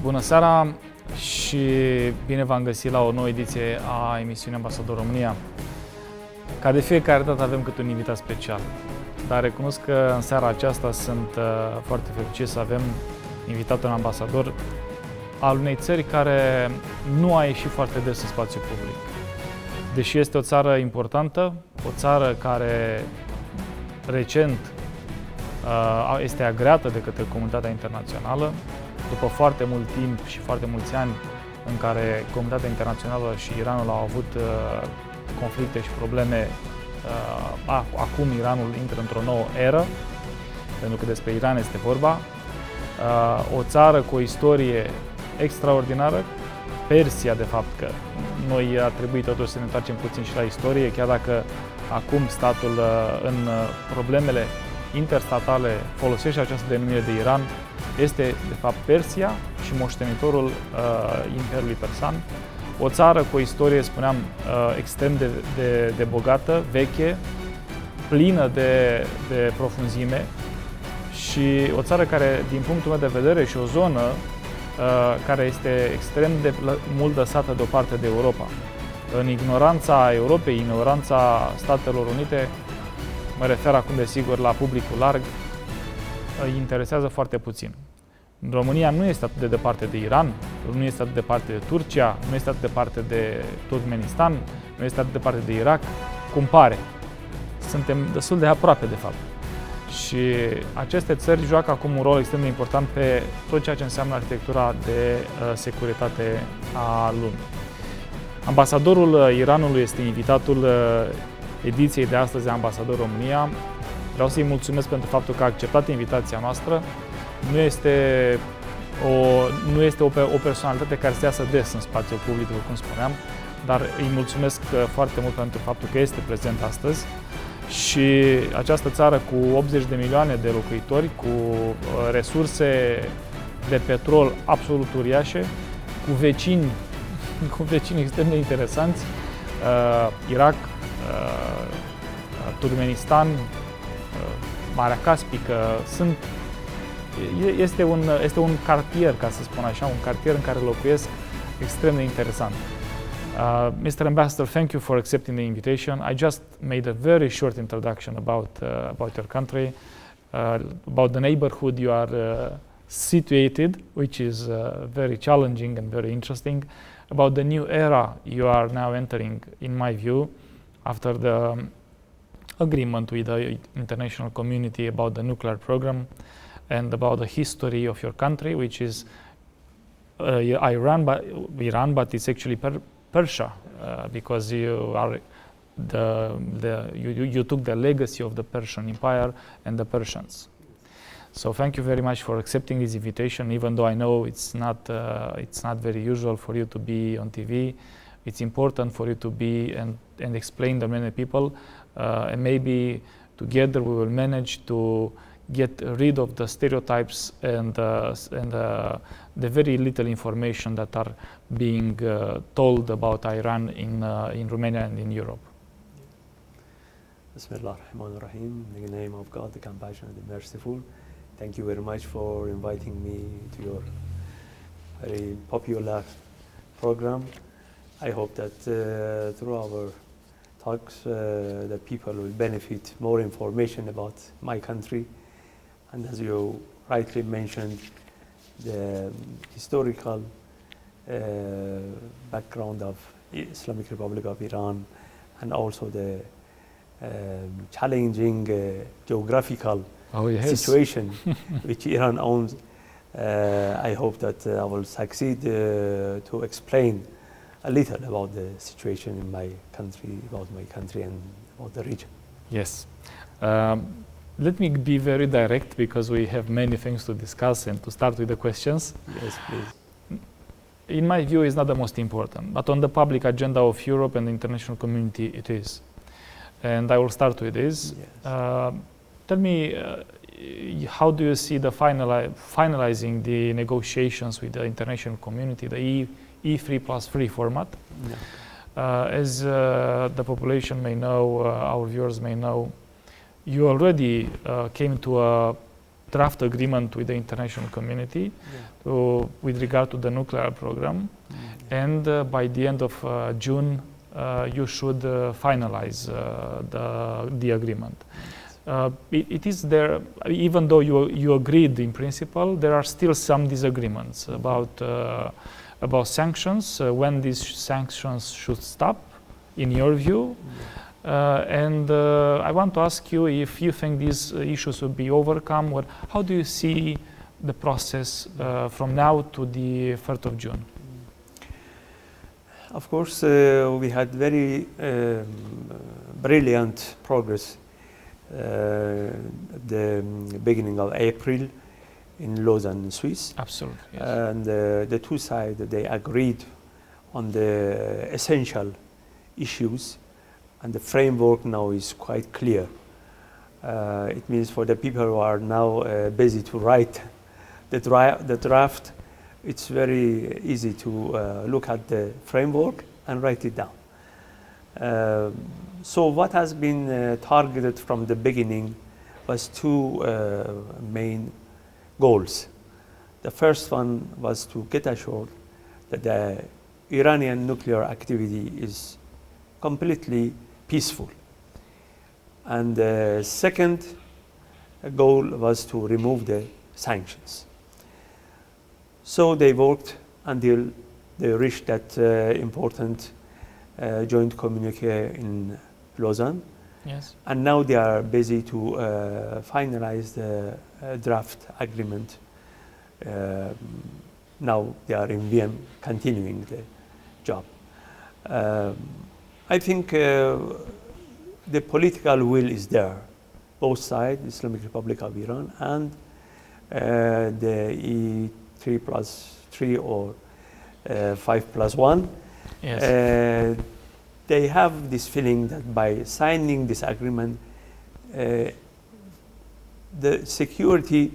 Bună seara și bine v-am găsit la o nouă ediție a emisiunii Ambasador România. Ca de fiecare dată avem câte un invitat special, dar recunosc că în seara aceasta sunt foarte fericit să avem invitatul ambasador al unei țări care nu a ieșit foarte des în spațiu public. Deși este o țară importantă, o țară care recent este agreată de către comunitatea internațională, după foarte mult timp și foarte mulți ani în care comunitatea internațională și Iranul au avut conflicte și probleme, acum Iranul intră într-o nouă eră, pentru că despre Iran este vorba. O țară cu o istorie extraordinară, Persia, de fapt, că noi ar trebui totuși să ne întoarcem puțin și la istorie, chiar dacă acum statul în problemele interstatale folosește această denumire de Iran, este de fapt Persia și moștenitorul Imperiului Persan. O țară cu o istorie, spuneam, extrem de bogată, veche, plină de profunzime și o țară care, din punctul meu de vedere, și o zonă care este extrem de mult lăsată deoparte de Europa. În ignoranța Europei, ignoranța Statelor Unite, mă refer acum desigur la publicul larg, îi interesează foarte puțin. România nu este atât de departe de Iran, nu este atât de departe de Turcia, nu este atât de departe de Turkmenistan, nu este atât de departe de Irak, cum pare. Suntem destul de aproape, de fapt. Și aceste țări joacă acum un rol extrem de important pe tot ceea ce înseamnă arhitectura de securitate a lumii. Ambasadorul Iranului este invitatul ediției de astăzi a Ambasador România. Vreau să-i mulțumesc pentru faptul că a acceptat invitația noastră. Nu este o personalitate care se iasă des în spațiul public, cum spuneam, dar îi mulțumesc foarte mult pentru faptul că este prezent astăzi. Și această țară cu 80 de milioane de locuitori, cu resurse de petrol absolut uriașe, cu vecini extrem de interesanți, Irak, Turkmenistan, Marea Caspică, este un cartier, ca să spun așa, un cartier în care locuiesc extrem de interesant. Mr. Ambassador, thank you for accepting the invitation. I just made a very short introduction about your country, about the neighborhood you are situated, which is very challenging and very interesting, about the new era you are now entering, in my view, after the agreement with the international community about the nuclear program, and about the history of your country, which is Iran, but it's actually Persia, because you took the legacy of the Persian Empire and the Persians. So thank you very much for accepting this invitation, even though I know it's not very usual for you to be on TV. It's important for you to be and explain to many people, and maybe together we will manage to get rid of the stereotypes and the very little information that are being told about Iran in Romania and in Europe. Bismillah ar-Rahman ar-Rahim, in the name of God, the compassionate and merciful. Thank you very much for inviting me to your very popular program. I hope that through our talks the people will benefit more information about my country. And as you rightly mentioned, the historical background of Islamic Republic of Iran, and also the challenging geographical situation which Iran owns. I hope that I will succeed to explain a little about the situation in my country, and about the region. Yes. Let me be very direct, because we have many things to discuss, and to start with the questions. Yes, please. In my view, it's not the most important, but on the public agenda of Europe and the international community, it is. And I will start with this. Yes. Tell me, how do you see the finalizing the negotiations with the international community, the E3+3 format? Yeah. As the population may know, our viewers may know, you already came to a draft agreement with the international community with regard to the nuclear program, and by the end of June you should finalize the agreement. It is there, even though you agreed in principle, there are still some disagreements about sanctions, when these sanctions should stop, in your view. And I want to ask you if you think these issues will be overcome, or how do you see the process from now to the 3rd of June? Of course, we had very brilliant progress at the beginning of April in Lausanne, Swiss. Absolutely. Yes. And the two sides, they agreed on the essential issues, and the framework now is quite clear. It means for the people who are now busy to write the draft, it's very easy to look at the framework and write it down. So what has been targeted from the beginning was two main goals. The first one was to get assured that the Iranian nuclear activity is completely peaceful. And the second goal was to remove the sanctions. So they worked until they reached that important joint communique in Lausanne. Yes. And now they are busy to finalize the draft agreement. Now they are in Vienna continuing the job. I think the political will is there, both sides, the Islamic Republic of Iran and the E3+3 or 5+1. Yes. They have this feeling that by signing this agreement, the security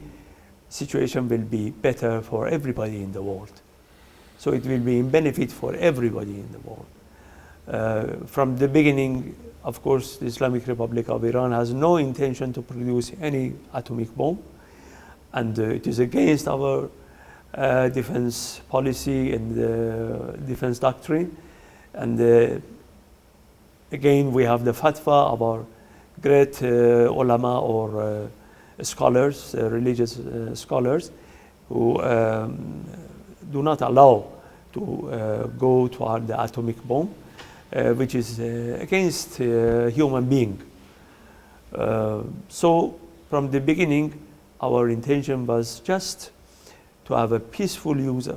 situation will be better for everybody in the world. So it will be in benefit for everybody in the world. From the beginning, of course, the Islamic Republic of Iran has no intention to produce any atomic bomb, and it is against our defense policy and defense doctrine. And again, we have the fatwa of our great ulama or scholars, religious scholars, who do not allow to go toward the atomic bomb, which is against human being. So from the beginning, our intention was just to have a peaceful use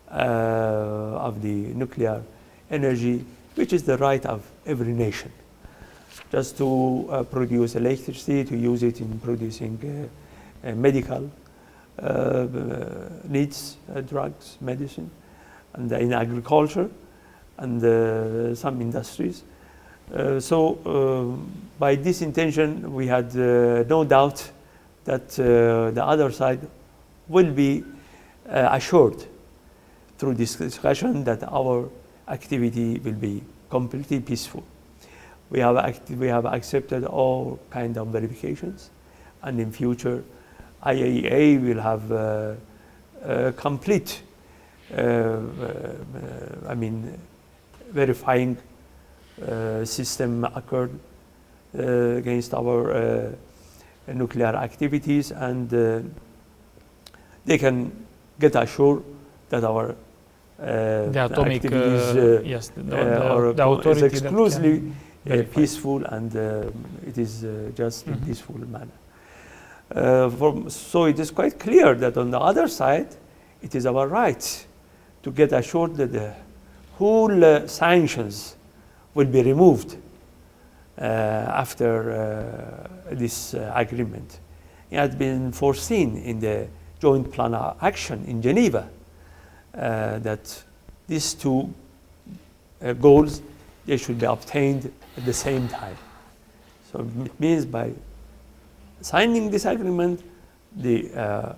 of the nuclear energy, which is the right of every nation, just to produce electricity, to use it in producing medical needs, drugs, medicine, and in agriculture and some industries. So by this intention, we had no doubt that the other side will be assured through this discussion that our activity will be completely peaceful. We have accepted all kind of verifications, and in future, IAEA will have complete, verifying system occurred against our nuclear activities, and they can get assured that our the atomic activities yes, the authority is exclusively verify. peaceful, and it is just in peaceful manner. So it is quite clear that on the other side, it is our right to get assured that the whole sanctions will be removed after this agreement. It had been foreseen in the joint plan of action in Geneva that these two goals, they should be obtained at the same time. So it means by signing this agreement, the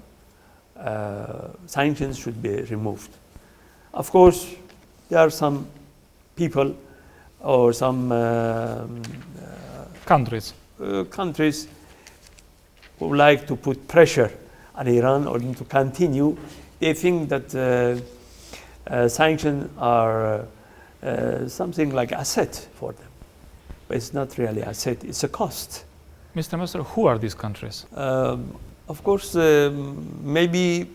sanctions should be removed. Of course, there are some people or some countries who like to put pressure and Iran or to continue. They think that sanctions are something like asset for them, but it's not really asset, it's a cost. Mr. Ambassador, who are these countries? Of course, maybe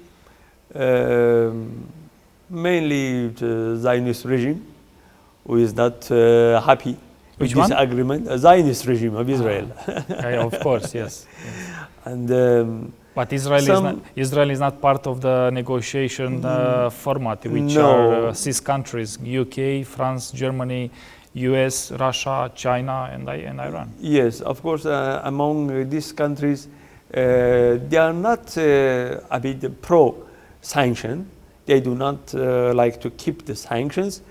mainly the Zionist regime, who is not happy with Which this one? agreement. A Zionist regime of Israel. Yeah, of course, yes. And But Israel is not part of the negotiation format, which No. are six countries: UK, France, Germany, US, Russia, China, and Iran. Yes, of course, among these countries, they are not a bit pro-sanction. They do not like to keep the sanctions,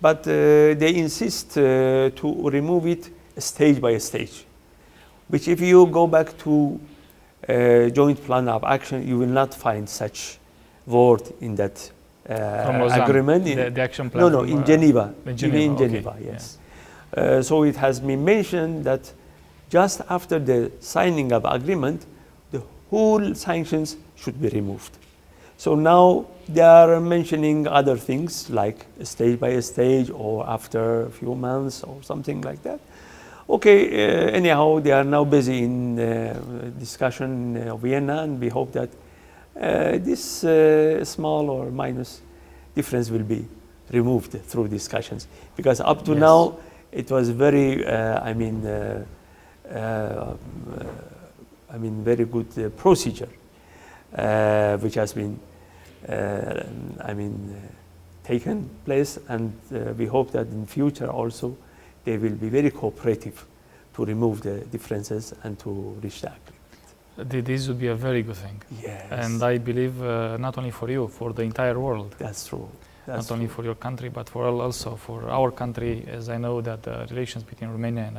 but they insist to remove it stage by stage. Which if you go back to joint plan of action, you will not find such word in that agreement. The action plan. No, in Geneva. In Geneva, In okay. Geneva, yes. Yeah. So it has been mentioned that just after the signing of agreement, the whole sanctions should be removed. So now they are mentioning other things like stage by stage or after a few months or something like that. Okay, anyhow, they are now busy in discussion in Vienna, and we hope that this small or minus difference will be removed through discussions. Because up to Yes. now, it was very, very good procedure, which has been, taken place, and we hope that in future also they will be very cooperative to remove the differences and to reach the agreement. This would be a very good thing. Yes. And I believe not only for you, for the entire world. That's true. Not only for your country, but also for our country, as I know that the relations between Romania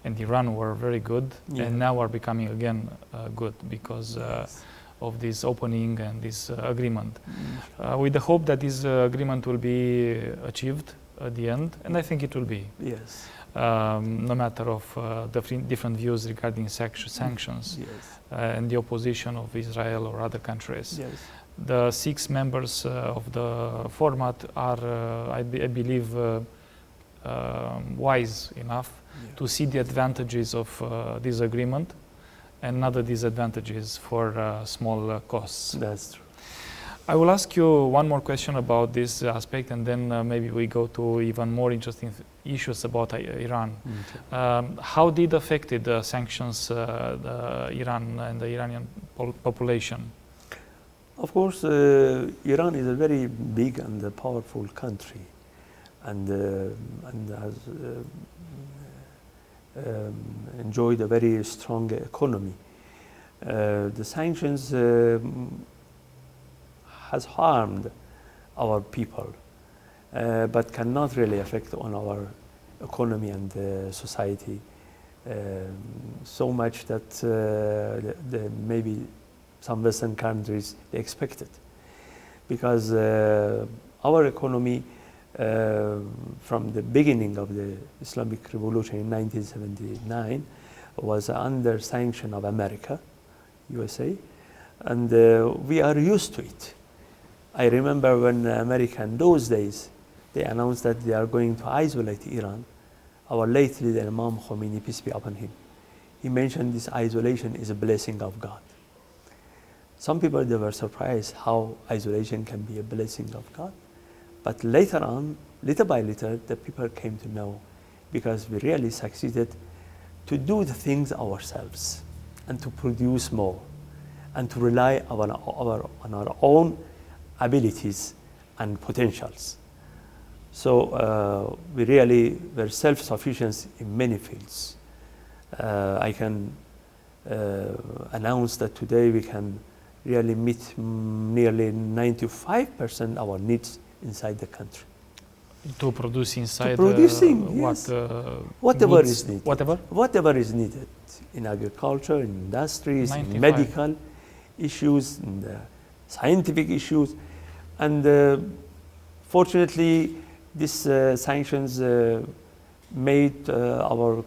and Iran were very good, Yeah. and now are becoming again good because Yes. of this opening and this agreement. With the hope that this agreement will be achieved at the end, and I think it will be. Yes. No matter of the different views regarding sanctions Yes. and the opposition of Israel or other countries. Yes. The 6 members of the format are, I believe, wise enough to see the advantages of this agreement and not the disadvantages for small costs. That's true. I will ask you one more question about this aspect, and then maybe we go to even more interesting issues about Iran. Okay. How did affected the sanctions Iran and the Iranian population? Of course, Iran is a very big and powerful country, and has enjoyed a very strong economy. The sanctions has harmed our people, but cannot really affect on our economy and society so much that maybe some Western countries they expected, because our economy from the beginning of the Islamic Revolution in 1979 was under sanction of America, USA, and we are used to it. I remember when America in those days, they announced that they are going to isolate Iran. Our late leader, Imam Khomeini, peace be upon him, he mentioned this isolation is a blessing of God. Some people, they were surprised how isolation can be a blessing of God. But later on, little by little, the people came to know, because we really succeeded to do the things ourselves and to produce more and to rely on our own abilities and potentials. So we really were self-sufficient in many fields. I can announce that today we can really meet nearly 95% our needs inside the country. To produce inside producing, yes. Whatever goods, is needed. Whatever is needed in agriculture, in industries, 95. in medical issues, in the scientific issues. And fortunately, these sanctions made our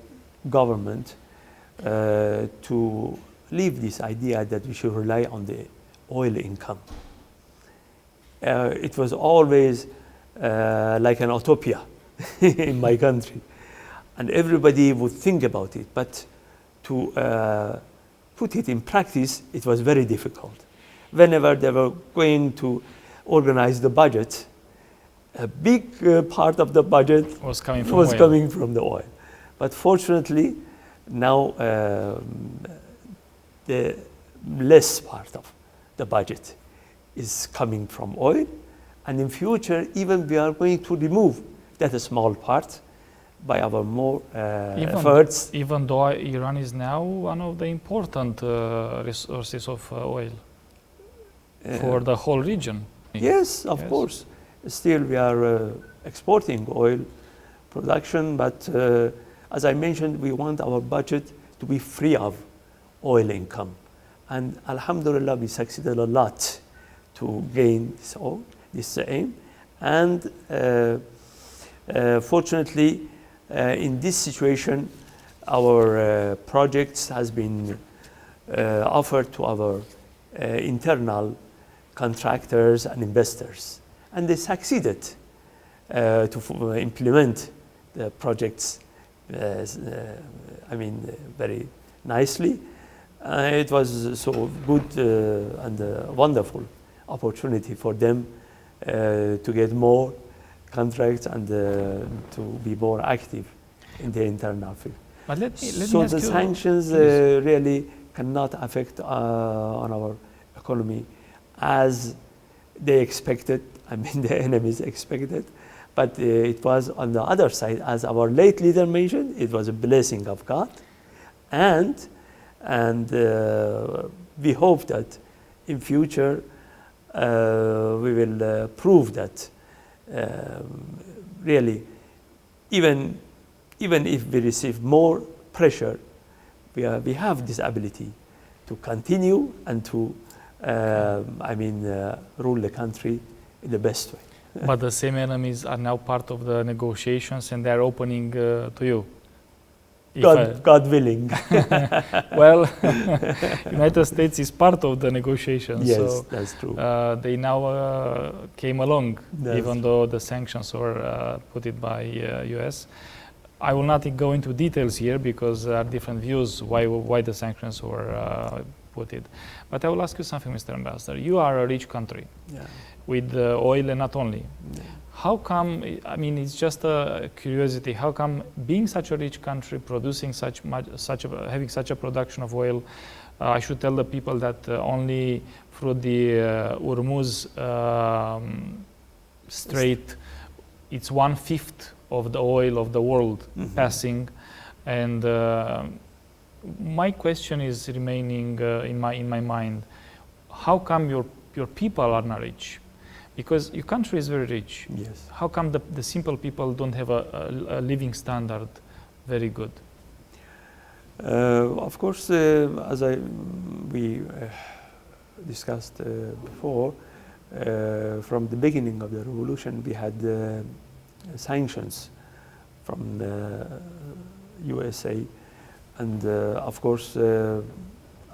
government to leave this idea that we should rely on the oil income. It was always like an utopia in my country, and everybody would think about it, but to put it in practice, it was very difficult. Whenever they were going to organize the budget, a big part of the budget Was coming from was oil. coming from the oil. But fortunately, now the less part of the budget is coming from oil, and in future even we are going to remove that small part by our more efforts. Even though Iran is now one of the important resources of oil for the whole region. Yes, of course. Still we are exporting oil production, but as I mentioned, we want our budget to be free of oil income. And alhamdulillah, we succeeded a lot to gain this aim. And fortunately, in this situation, our projects has been offered to our internal contractors and investors. And they succeeded to implement the projects, very nicely. It was so good and wonderful opportunity for them to get more contracts and to be more active in the internal field. But let me So ask the you, sanctions really cannot affect on our economy as they expected. I mean, the enemies expected. But it was on the other side, as our late leader mentioned, it was a blessing of God. And we hope that in future we will prove that really, even if we receive more pressure, we have this ability to continue and to rule the country in the best way. but the same enemies are now part of the negotiations and they are opening to you. God willing. Well, United States is part of the negotiations. Yes, so, that's true. they now came along, That's even though the sanctions were put it by US. I will not go into details here because there are different views why the sanctions were put it. But I will ask you something, Mr. Ambassador. You are a rich country with oil and not only. Yeah. How come, I mean, it's just a curiosity, how come being such a rich country, producing having such a production of oil, I should tell the people that only through the Hormuz Strait, it's 1/5 of the oil of the world passing. And my question is remaining in my mind, how come your people are not rich? Because your country is very rich. Yes. How come the simple people don't have a living standard very good? Of course, as we discussed before, from the beginning of the revolution, we had sanctions from the USA, and of course,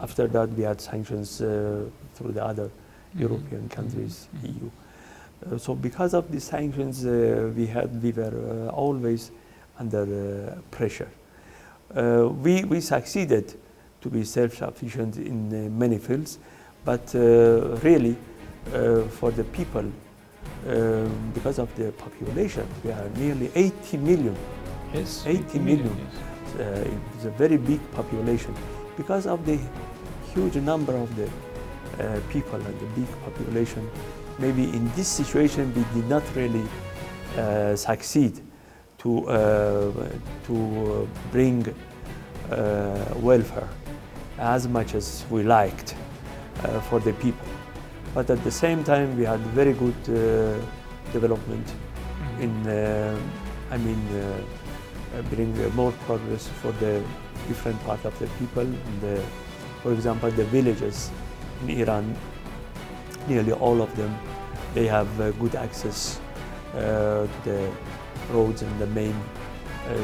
after that, we had sanctions through the other European countries, EU. So because of the sanctions, we were always under pressure. We succeeded to be self-sufficient in many fields, but really for the people, because of the population, we are nearly 80 million. Yes, 80 million. Yes. It's a very big population. Because of the huge number of the people and the big population, maybe in this situation we did not really succeed to bring welfare as much as we liked for the people. But at the same time, we had very good development in, bring more progress for the different part of the people. For example, the villages in Iran, nearly all of them, they have good access to the roads and the main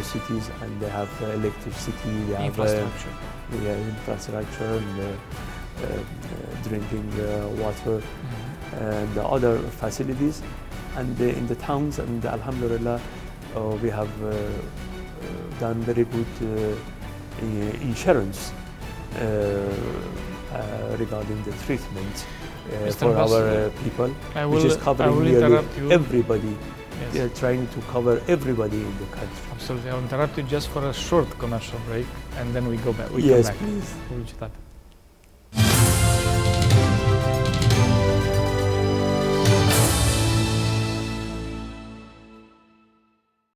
cities, and they have electricity, they have Infrastructure. infrastructure and drinking water and the other facilities. And in the towns, and Alhamdulillah, we have done very good insurance regarding the treatment for our people, which is covering nearly everybody. Yes. They are trying to cover everybody in the country. Absolutely. I'll interrupt you just for a short commercial break, and then we go back. Yes, please. Publicitate.